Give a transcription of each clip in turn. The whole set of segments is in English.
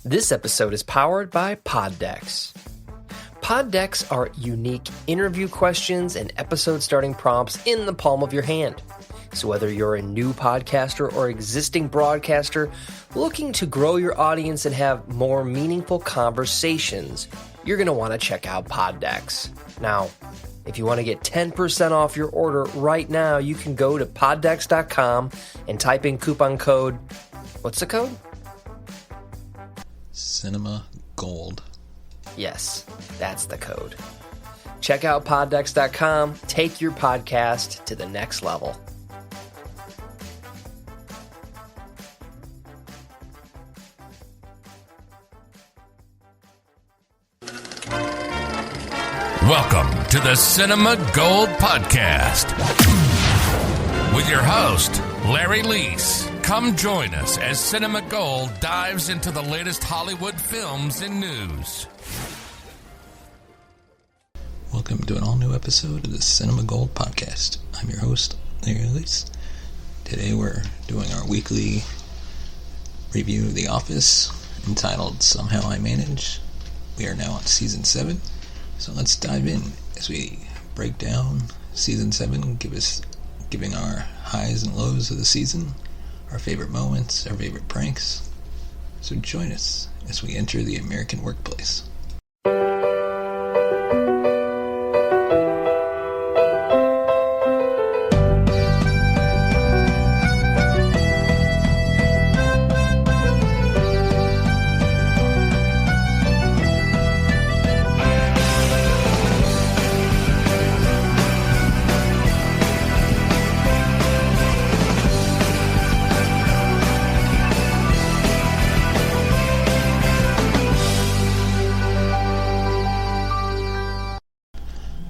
This episode is powered by Pod Decks. Pod Decks are unique interview questions and episode starting prompts in the palm of your hand. So whether you're a new podcaster or existing broadcaster looking to grow your audience and have more meaningful conversations, you're going to want to check out Pod Decks. Now, if you want to get 10% off your order right now, you can go to poddecks.com and type in coupon code. What's the code? Cinema Gold. Yes, that's the code. Check out poddecks.com. Take your podcast to the next level. Welcome to the Cinema Gold Podcast with your host, Larry Leese. Come join us as Cinema Gold dives into the latest Hollywood films and news. Welcome to an all-new episode of the Cinema Gold Podcast. I'm your host, Larry Leese. Today we're doing our weekly review of The Office, entitled Somehow I Manage. We are now on Season 7, so let's dive in as we break down Season 7, giving our highs and lows of the season, our favorite moments, our favorite pranks. So join us as we enter the American workplace.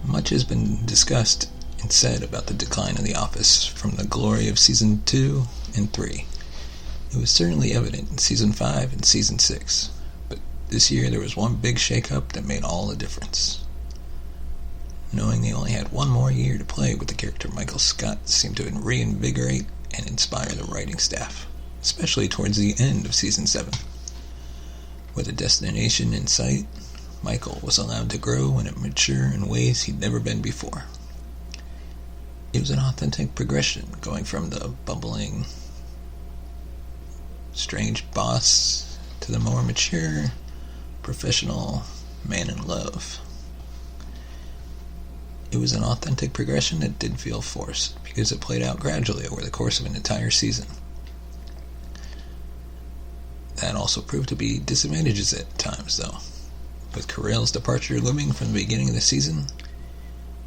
Much has been discussed and said about the decline of The Office from the glory of Season 2 and 3. It was certainly evident in Season 5 and Season 6, but this year there was one big shake-up that made all the difference. Knowing they only had one more year to play with the character Michael Scott seemed to reinvigorate and inspire the writing staff, especially towards the end of Season 7. With a destination in sight, Michael was allowed to grow and mature in ways he'd never been before. It was an authentic progression, going from the bumbling, strange boss to the more mature, professional man in love. It was an authentic progression that didn't feel forced, because it played out gradually over the course of an entire season. That also proved to be disadvantages at times, though. With Carell's departure looming from the beginning of the season,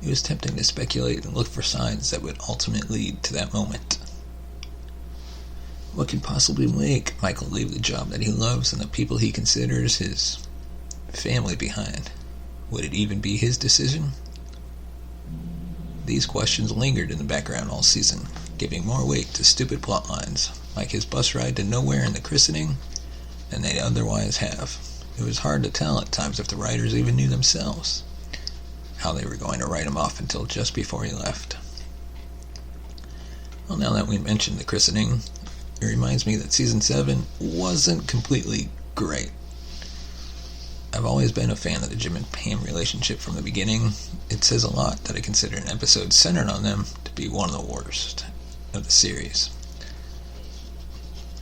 it was tempting to speculate and look for signs that would ultimately lead to that moment. What could possibly make Michael leave the job that he loves and the people he considers his family behind? Would it even be his decision? These questions lingered in the background all season, giving more weight to stupid plot lines, like his bus ride to nowhere in the christening, than they'd otherwise have. It was hard to tell at times if the writers even knew themselves how they were going to write him off until just before he left. Well, now that we mentioned the christening, it reminds me that Season 7 wasn't completely great. I've always been a fan of the Jim and Pam relationship from the beginning. It says a lot that I consider an episode centered on them to be one of the worst of the series.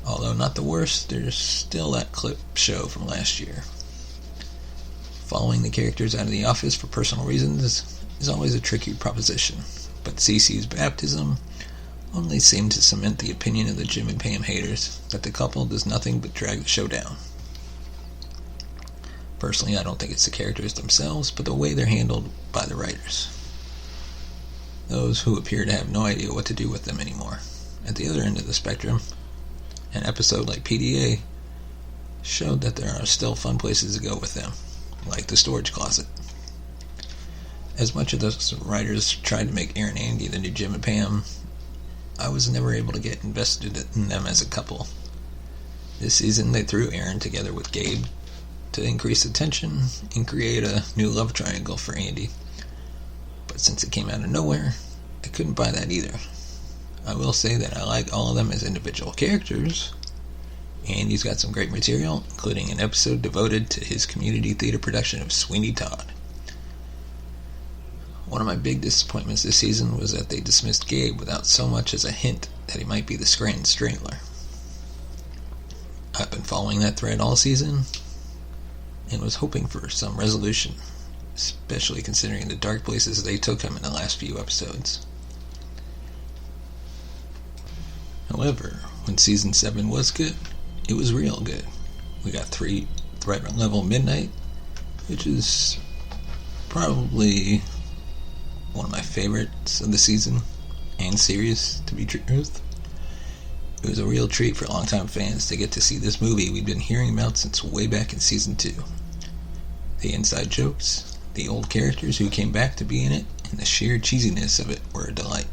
Although not the worst, there's still that clip show from last year. Following the characters out of the office for personal reasons is always a tricky proposition, but Cece's baptism only seemed to cement the opinion of the Jim and Pam haters that the couple does nothing but drag the show down. Personally, I don't think it's the characters themselves, but the way they're handled by the writers. Those who appear to have no idea what to do with them anymore. At the other end of the spectrum, an episode like PDA showed that there are still fun places to go with them, like the storage closet. As much as those writers tried to make Aaron and Andy the new Jim and Pam, I was never able to get invested in them as a couple. This season they threw Aaron together with Gabe to increase the tension and create a new love triangle for Andy. But since it came out of nowhere, I couldn't buy that either. I will say that I like all of them as individual characters, And he's got some great material, including an episode devoted to his community theater production of Sweeney Todd. One of my big disappointments this season was that they dismissed Gabe without so much as a hint that he might be the Scranton Strangler. I've been following that thread all season and was hoping for some resolution, especially considering the dark places they took him in the last few episodes. However, when Season 7 was good, it was real good. We got 3 threat level Midnight, which is probably one of my favorites of the season and series, to be truth. It was a real treat for longtime fans to get to see this movie we'd been hearing about since way back in Season 2. The inside jokes, the old characters who came back to be in it, and the sheer cheesiness of it were a delight.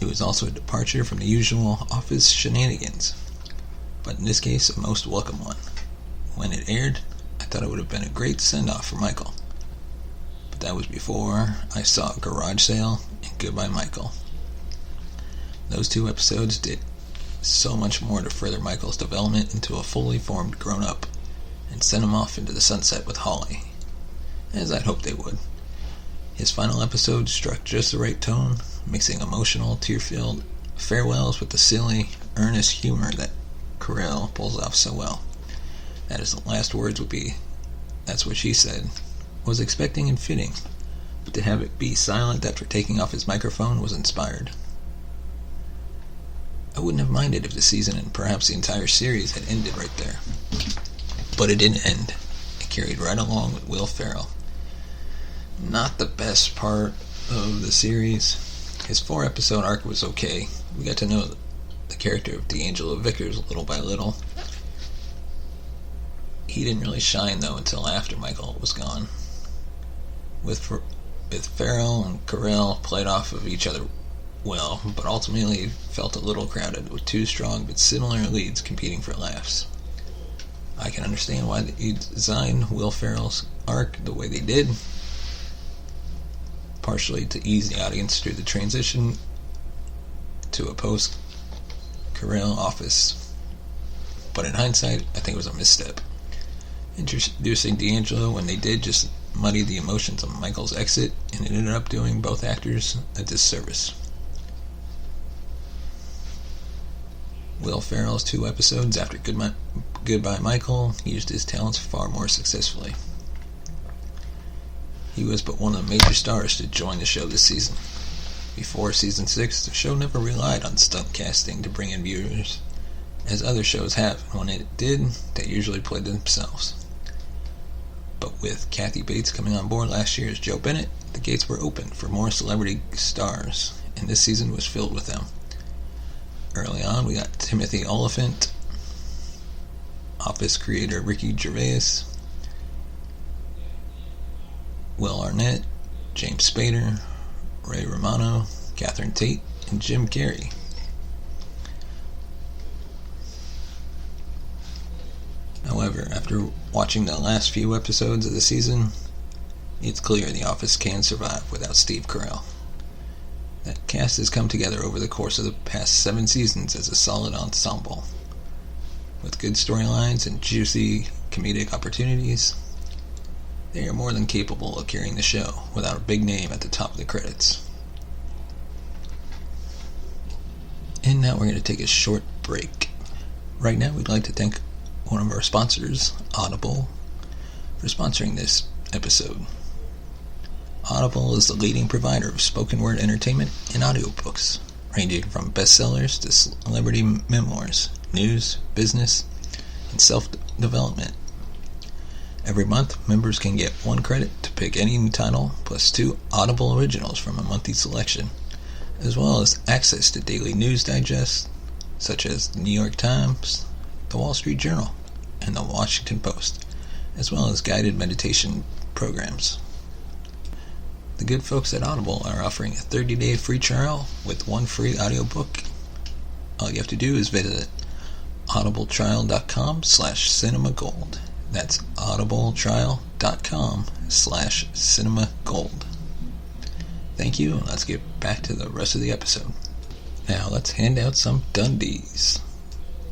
It was also a departure from the usual office shenanigans, but in this case a most welcome one. When it aired, I thought it would have been a great send-off for Michael. But that was before I saw Garage Sale and Goodbye Michael. Those 2 episodes did so much more to further Michael's development into a fully formed grown-up and send him off into the sunset with Holly, as I'd hoped they would. His final episode struck just the right tone, mixing emotional, tear-filled farewells with the silly, earnest humor that Carell pulls off so well. That his last words would be, "That's what she said," was expecting and fitting, but to have it be silent after taking off his microphone was inspired. I wouldn't have minded if the season and perhaps the entire series had ended right there. But it didn't end. It carried right along with Will Ferrell. Not the best part of the series. His 4-episode arc was okay. We got to know the character of D'Angelo Vickers little by little. He didn't really shine though until after Michael was gone. With Ferrell and Carell played off of each other well, but ultimately felt a little crowded with 2 strong but similar leads competing for laughs. I can understand why they designed Will Ferrell's arc the way they did, partially to ease the audience through the transition to a post-Carell office. But in hindsight, I think it was a misstep. Introducing D'Angelo when they did just muddied the emotions of Michael's exit, and it ended up doing both actors a disservice. Will Ferrell's 2 episodes after Goodbye Michael used his talents far more successfully. He was but one of the major stars to join the show this season. Before Season 6, the show never relied on stunt casting to bring in viewers, as other shows have, and when it did, they usually played themselves. But with Kathy Bates coming on board last year as Joe Bennett, the gates were open for more celebrity stars, and this season was filled with them. Early on, we got Timothy Olyphant, Office creator Ricky Gervais, Will Arnett, James Spader, Ray Romano, Catherine Tate, and Jim Carrey. However, after watching the last few episodes of the season, it's clear The Office can survive without Steve Carell. That cast has come together over the course of the past 7 seasons as a solid ensemble. With good storylines and juicy comedic opportunities, they are more than capable of carrying the show without a big name at the top of the credits. And now we're going to take a short break. Right now we'd like to thank one of our sponsors, Audible, for sponsoring this episode. Audible is the leading provider of spoken word entertainment and audiobooks, ranging from bestsellers to celebrity memoirs, news, business, and self-development. Every month, members can get 1 credit to pick any title, plus 2 Audible originals from a monthly selection, as well as access to daily news digests, such as the New York Times, the Wall Street Journal, and the Washington Post, as well as guided meditation programs. The good folks at Audible are offering a 30-day free trial with 1 free audiobook. All you have to do is visit audibletrial.com/cinemagold. That's audibletrial.com/cinemagold. Thank you, and let's get back to the rest of the episode. Now let's hand out some Dundies.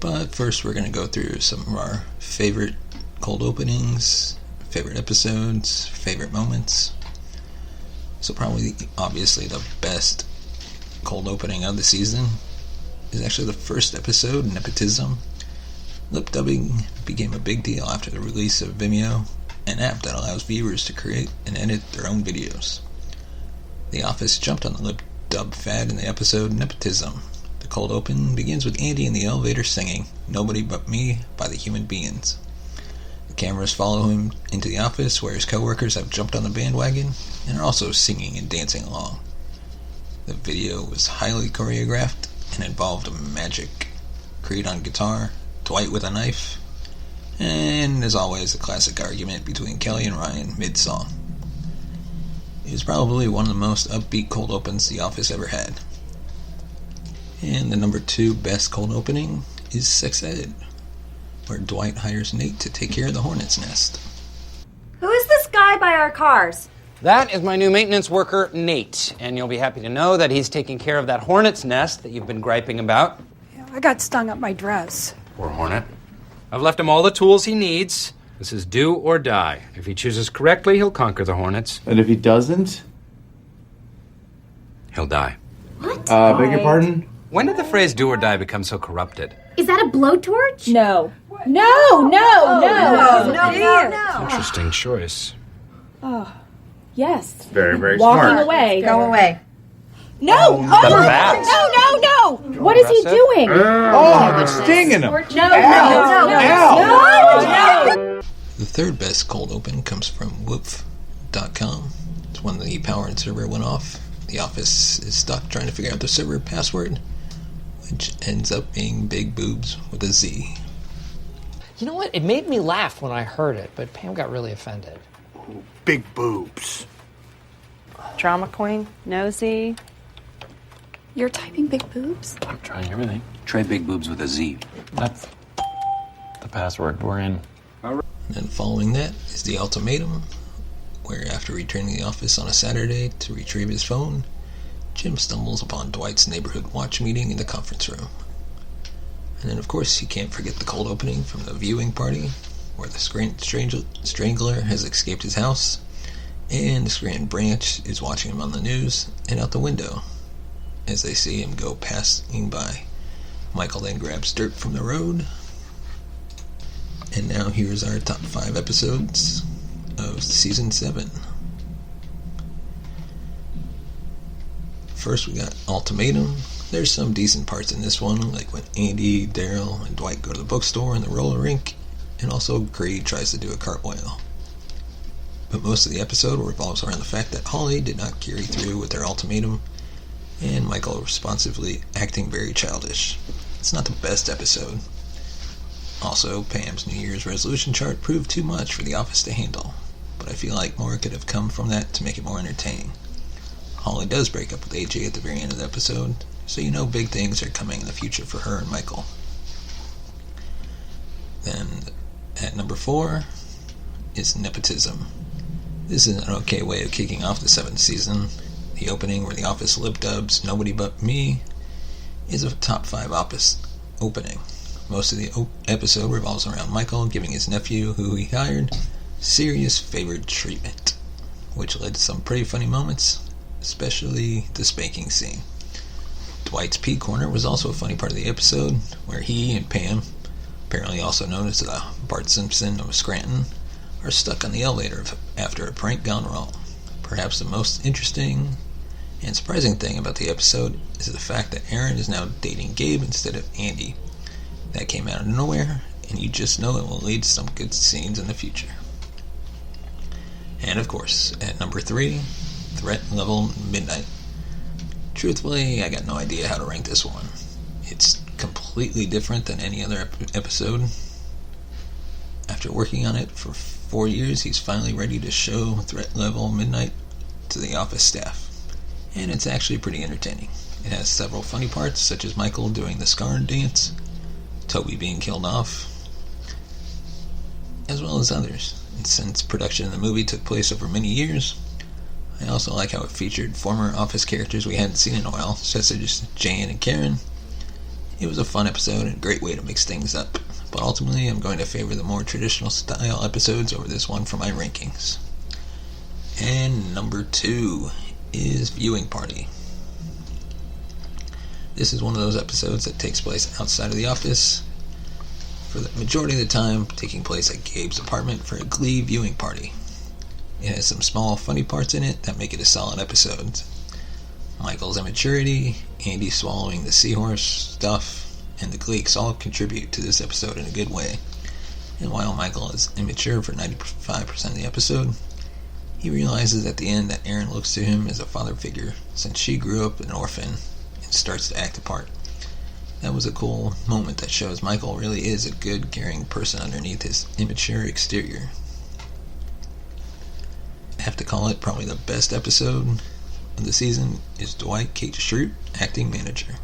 But first we're going to go through some of our favorite cold openings, favorite episodes, favorite moments. So probably, obviously, the best cold opening of the season is actually the first episode, Nepotism. Lip dubbing became a big deal after the release of Vimeo, an app that allows viewers to create and edit their own videos. The Office jumped on the lip dub fad in the episode Nepotism. The cold open begins with Andy in the elevator singing "Nobody But Me" by the Human Beings. The cameras follow him into the office where his co-workers have jumped on the bandwagon and are also singing and dancing along. The video was highly choreographed and involved magic, Creed on guitar, Dwight with a knife, and as always a classic argument between Kelly and Ryan mid-song. It was probably one of the most upbeat cold opens The Office ever had. And the number 2 best cold opening is Sex Ed, where Dwight hires Nate to take care of the hornet's nest. Who is this guy by our cars? That is my new maintenance worker, Nate, and you'll be happy to know that he's taking care of that hornet's nest that you've been griping about. Yeah, I got stung up my dress. Poor hornet. I've left him all the tools he needs. This is do or die. If he chooses correctly, he'll conquer the hornets. And if he doesn't? He'll die. What? Beg your pardon? When did the phrase do or die become so corrupted? Is that a blowtorch? No. No. Interesting choice. Yes. Very, very Walking smart. away. Go away. No! The bats. No! What is he doing? Oh, they're stinging him. No! The third best cold open comes from Woof.com. It's when the power and server went off. The Office is stuck trying to figure out the server password, which ends up being Big Boobs with a Z. You know what? It made me laugh when I heard it, but Pam got really offended. Big boobs. Drama queen, nosy. You're typing big boobs? I'm trying everything. Try Big Boobs with a Z. That's the password. We're in. And then following that is the Ultimatum, where after returning to the office on a Saturday to retrieve his phone, Jim stumbles upon Dwight's neighborhood watch meeting in the conference room. And then of course you can't forget the cold opening from the viewing party, where the Strangler has escaped his house, and the Scranton branch is watching him on the news and out the window as they see him go passing by. Michael then grabs dirt from the road. And now here's our top 5 episodes of Season 7. First we got Ultimatum. There's some decent parts in this one, like when Andy, Daryl, and Dwight go to the bookstore and the roller rink, and also Creed tries to do a cartwheel. But most of the episode revolves around the fact that Holly did not carry through with their ultimatum, and Michael responsively acting very childish. It's not the best episode. Also, Pam's New Year's resolution chart proved too much for the Office to handle, but I feel like more could have come from that to make it more entertaining. Holly does break up with AJ at the very end of the episode, so you know big things are coming in the future for her and Michael. Then, at number 4 is Nepotism. This is an okay way of kicking off the 7th season. The opening where the Office lip dubs "Nobody But Me" is a top 5 Office opening. Most of the episode revolves around Michael giving his nephew, who he hired, serious favored treatment, which led to some pretty funny moments, especially the spanking scene. Dwight's pee corner was also a funny part of the episode, where he and Pam, apparently also known as the Bart Simpson of Scranton, are stuck on the elevator after a prank gone wrong. Perhaps the most interesting and surprising thing about the episode is the fact that Aaron is now dating Gabe instead of Andy. That came out of nowhere, and you just know it will lead to some good scenes in the future. And of course, at number 3, Threat Level Midnight. Truthfully, I got no idea how to rank this one. It's completely different than any other episode. After working on it for 4 years, he's finally ready to show Threat Level Midnight to the Office staff. And it's actually pretty entertaining. It has several funny parts, such as Michael doing the Scarn dance, Toby being killed off, as well as others. And since production of the movie took place over many years, I also like how it featured former Office characters we hadn't seen in a while, such as Jan and Karen, It was a fun episode and a great way to mix things up, but ultimately I'm going to favor the more traditional style episodes over this one for my rankings. And number 2 is Viewing Party. This is one of those episodes that takes place outside of the office, for the majority of the time taking place at Gabe's apartment for a Glee viewing party. It has some small funny parts in it that make it a solid episode. Michael's immaturity, Andy swallowing the seahorse stuff, and the Gleeks all contribute to this episode in a good way. And while Michael is immature for 95% of the episode, he realizes at the end that Erin looks to him as a father figure since she grew up an orphan and starts to act a part. That was a cool moment that shows Michael really is a good, caring person underneath his immature exterior. I have to call it probably the best episode of the season is Dwight Kate Schrute, acting manager.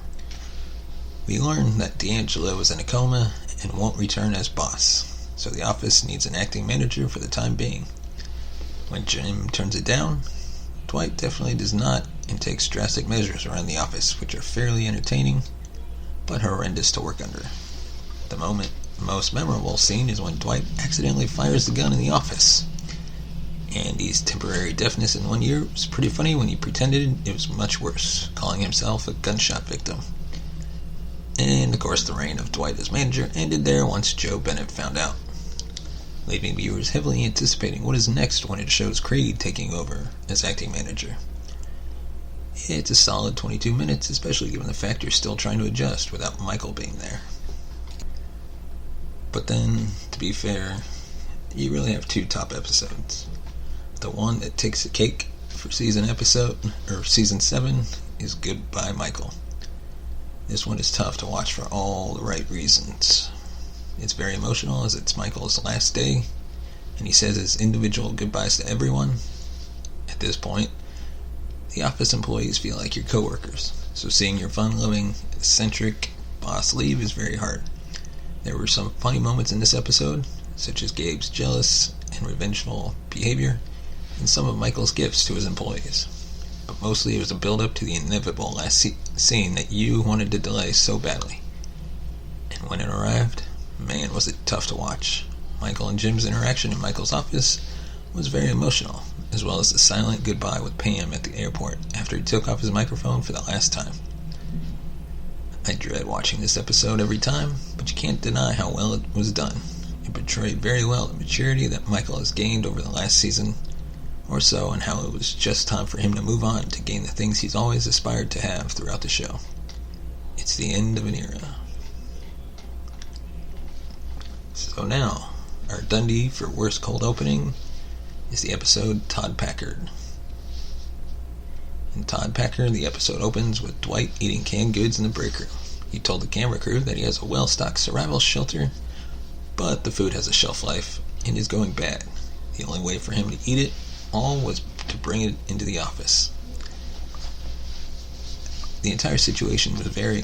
We learn that D'Angelo is in a coma and won't return as boss, so the office needs an acting manager for the time being. When Jim turns it down, Dwight definitely does not and takes drastic measures around the office, which are fairly entertaining, but horrendous to work under. The most memorable scene is when Dwight accidentally fires the gun in the office. Andy's temporary deafness in one ear was pretty funny when he pretended it was much worse, calling himself a gunshot victim. And of course the reign of Dwight as manager ended there once Joe Bennett found out, leaving viewers heavily anticipating what is next when it shows Creed taking over as acting manager. It's a solid 22 minutes, especially given the fact you're still trying to adjust without Michael being there. But then, to be fair, you really have 2 top episodes. The one that takes the cake for season 7 is Goodbye Michael. This one is tough to watch for all the right reasons. It's very emotional as it's Michael's last day, and he says his individual goodbyes to everyone. At this point, the office employees feel like your coworkers, so seeing your fun-loving, eccentric boss leave is very hard. There were some funny moments in this episode, such as Gabe's jealous and revengeful behavior, and some of Michael's gifts to his employees. But mostly it was a build-up to the inevitable last scene that you wanted to delay so badly. And when it arrived, man, was it tough to watch. Michael and Jim's interaction in Michael's office was very emotional, as well as the silent goodbye with Pam at the airport after he took off his microphone for the last time. I dread watching this episode every time, but you can't deny how well it was done. It portrayed very well the maturity that Michael has gained over the last season or so, and how it was just time for him to move on to gain the things he's always aspired to have throughout the show. It's the end of an era. So now, our Dundee for worst cold opening is the episode Todd Packard. In Todd Packard, the episode opens with Dwight eating canned goods in the break room. He told the camera crew that he has a well-stocked survival shelter, but the food has a shelf life and is going bad. The only way for him to eat it all was to bring it into the office. The entire situation was very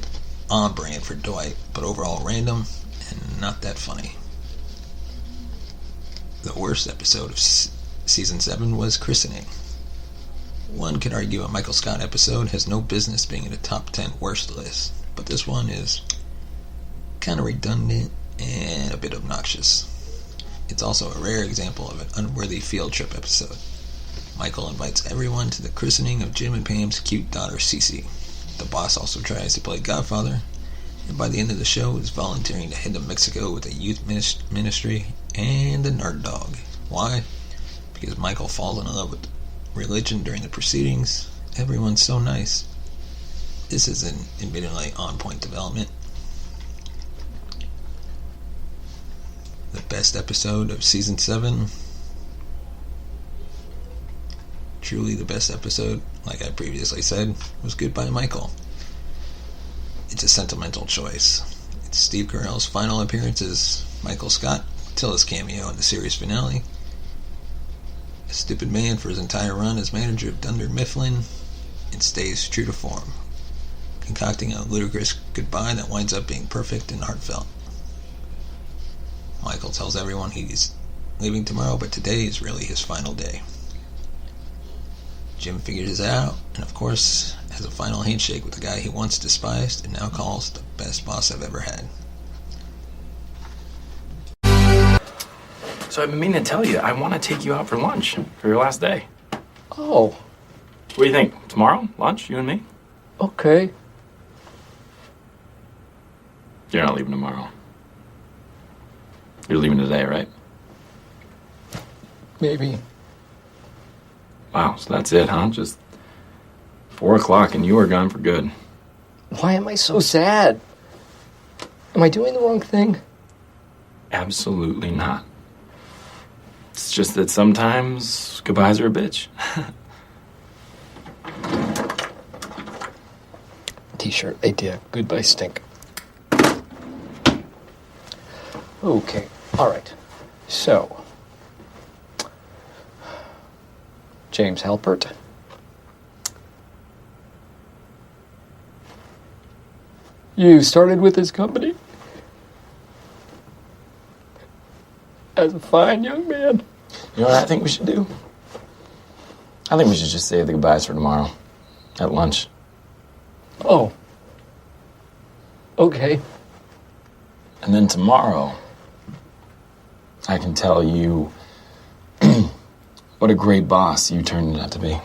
on brand for Dwight, but overall random and not that funny. The worst episode of Season 7 was Christening. One could argue a Michael Scott episode has no business being in a top 10 worst list, but this one is kind of redundant and a bit obnoxious. It's also a rare example of an unworthy field trip episode. Michael invites everyone to the christening of Jim and Pam's cute daughter Cece. The boss also tries to play Godfather, and by the end of the show is volunteering to head to Mexico with a youth ministry and a nerd dog. Why? Because Michael falls in love with religion during the proceedings. Everyone's so nice. This is an admittedly on-point development. The best episode of Season 7. Truly the best episode, like I previously said, was Goodbye Michael. It's a sentimental choice. It's Steve Carell's final appearance as Michael Scott, till his cameo in the series finale. A stupid man for his entire run as manager of Dunder Mifflin, and stays true to form, concocting a ludicrous goodbye that winds up being perfect and heartfelt. Michael tells everyone he's leaving tomorrow, but today is really his final day. Jim figures it out, and of course, has a final handshake with the guy he once despised and now calls the best boss I've ever had. So I've been meaning to tell you, I want to take you out for lunch for your last day. Oh, What do you think? Tomorrow? Lunch? You and me? okay. You're not leaving tomorrow. You're leaving today, right? Maybe. Wow, so that's it, huh? Just 4 o'clock and you are gone for good. Why am I so sad? Am I doing the wrong thing? Absolutely not. It's just that sometimes goodbyes are a bitch. T-shirt idea. Goodbye stink. Okay. All right. So, James Halpert. You started with this company as a fine young man. You know what I think we should do? I think we should just save the goodbyes for tomorrow. At lunch. Oh. Okay. And then tomorrow, I can tell you what a great boss you turned out to be.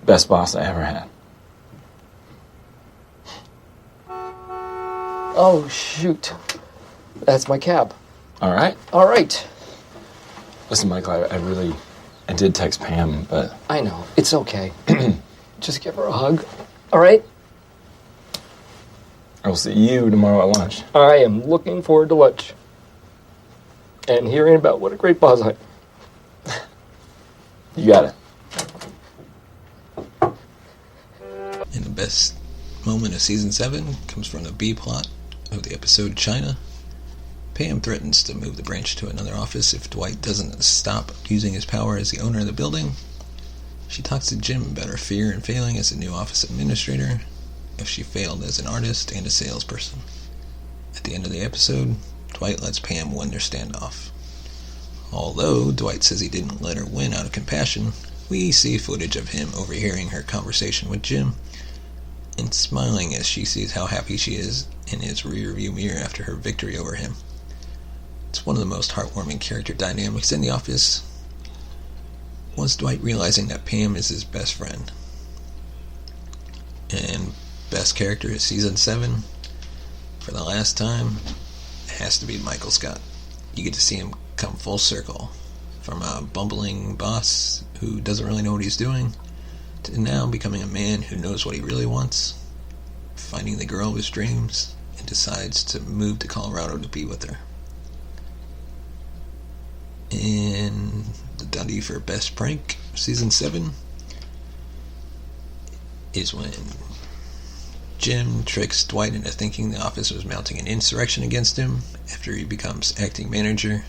Best boss I ever had. Oh, shoot. That's my cab. All right? All right. Listen, Michael, I did text Pam, but... I know. It's okay. Just give her a hug. All right? I will see you tomorrow at lunch. I am looking forward to lunch. And hearing about what a great boss I am. You got it. And the best moment of Season 7 comes from the B-plot of the episode China. Pam threatens to move the branch to another office if Dwight doesn't stop using his power as the owner of the building. She talks to Jim about her fear in failing as a new office administrator, if she failed as an artist and a salesperson. At the end of the episode, Dwight lets Pam win their standoff. Although Dwight says he didn't let her win out of compassion, we see footage of him overhearing her conversation with Jim and smiling as she sees how happy she is in his rearview mirror after her victory over him. It's one of the most heartwarming character dynamics in The Office. Was Dwight realizing that Pam is his best friend. And best character of Season 7, for the last time, it has to be Michael Scott. You get to see him come full circle, from a bumbling boss who doesn't really know what he's doing, to now becoming a man who knows what he really wants, finding the girl of his dreams, and decides to move to Colorado to be with her. And the Dundee for Best Prank, Season 7, is when Jim tricks Dwight into thinking the office was mounting an insurrection against him after he becomes acting manager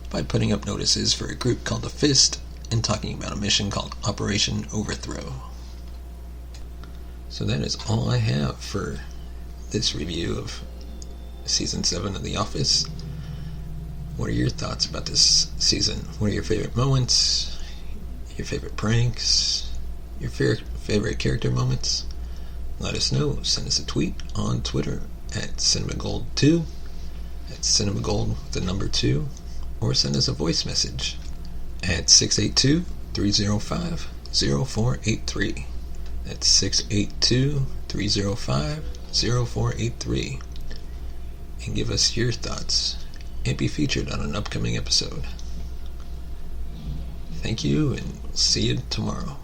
by putting up notices for a group called the Fist and talking about a mission called Operation Overthrow. So that is all I have for this review of Season 7 of The Office. What are your thoughts about this season? What are your favorite moments? Your favorite pranks? Your favorite character moments? Let us know. Send us a tweet on Twitter at CinemaGold2, at CinemaGold with the number 2, or send us a voice message at 682-305-0483. That's 682-305-0483. And give us your thoughts and be featured on an upcoming episode. Thank you, and see you tomorrow.